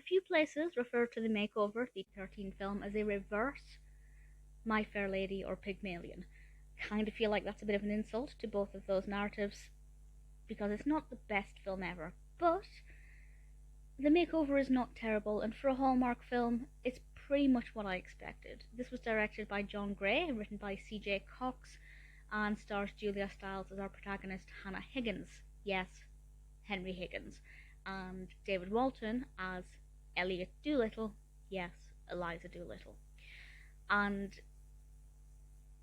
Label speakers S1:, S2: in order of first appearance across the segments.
S1: few places refer to The Makeover, the 13 film, as a reverse My Fair Lady or Pygmalion. Kind of feel like that's a bit of an insult to both of those narratives because it's not the best film ever, but The Makeover is not terrible, and for a Hallmark film, it's pretty much what I expected. This was directed by John Gray, written by C.J. Cox, and stars Julia Stiles as our protagonist, Hannah Higgins. Yes, Henry Higgins. And David Walton as Elliot Doolittle. Yes, Eliza Doolittle. And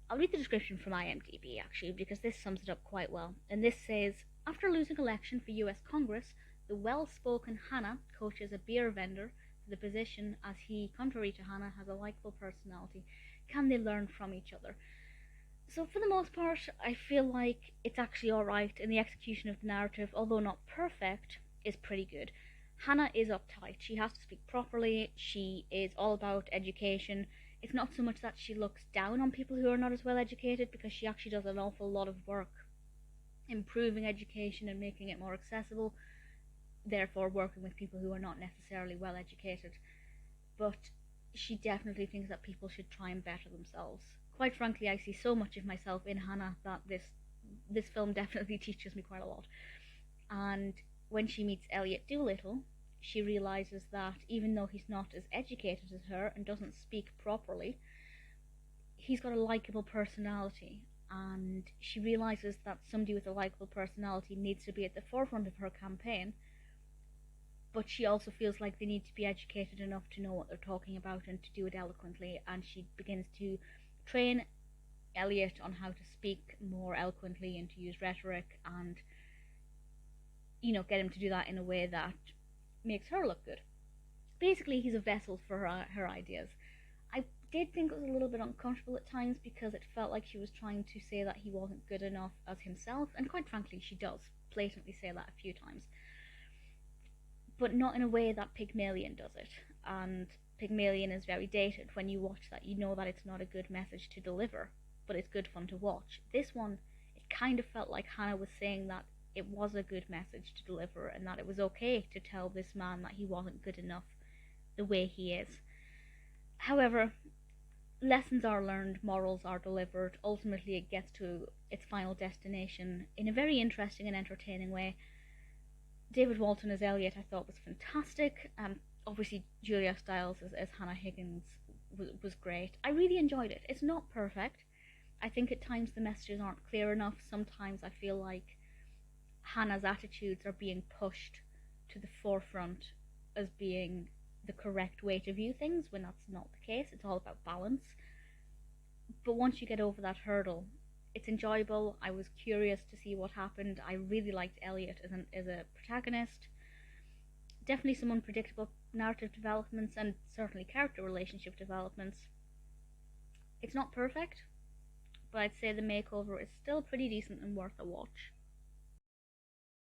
S1: I'll read the description from IMDb, actually, because this sums it up quite well. And this says, after losing election for US Congress, the well-spoken Hannah coaches a beer vendor for the position as he, contrary to Hannah, has a likable personality. Can they learn from each other? So for the most part, I feel like it's actually alright, and the execution of the narrative, although not perfect, is pretty good. Hannah is uptight. She has to speak properly. She is all about education. It's not so much that she looks down on people who are not as well educated, because she actually does an awful lot of work improving education and making it more accessible, therefore working with people who are not necessarily well educated. But she definitely thinks that people should try and better themselves. Quite frankly, I see so much of myself in Hannah that this film definitely teaches me quite a lot. And when she meets Elliot Doolittle, she realizes that even though he's not as educated as her and doesn't speak properly, he's got a likable personality, and she realizes that somebody with a likable personality needs to be at the forefront of her campaign, but she also feels like they need to be educated enough to know what they're talking about and to do it eloquently, and she begins to train Elliot on how to speak more eloquently and to use rhetoric and, get him to do that in a way that makes her look good. Basically, he's a vessel for her ideas. I did think it was a little bit uncomfortable at times because it felt like she was trying to say that he wasn't good enough as himself, and quite frankly, she does blatantly say that a few times. But not in a way that Pygmalion does it, and Pygmalion is very dated. When you watch that, you know that it's not a good message to deliver, but it's good fun to watch. This one, it kind of felt like Hannah was saying that it was a good message to deliver, and that it was okay to tell this man that he wasn't good enough the way he is. However, lessons are learned, morals are delivered. Ultimately, it gets to its final destination in a very interesting and entertaining way. David Walton as Elliot I thought was fantastic. Obviously Julia Stiles as Hannah Higgins was great. I really enjoyed it. It's not perfect. I think at times the messages aren't clear enough. Sometimes I feel like Hannah's attitudes are being pushed to the forefront as being the correct way to view things, when that's not the case. It's all about balance. But once you get over that hurdle, it's enjoyable. I was curious to see what happened. I really liked Elliot as a protagonist. Definitely some unpredictable narrative developments and certainly character relationship developments. It's not perfect, but I'd say The Makeover is still pretty decent and worth a watch.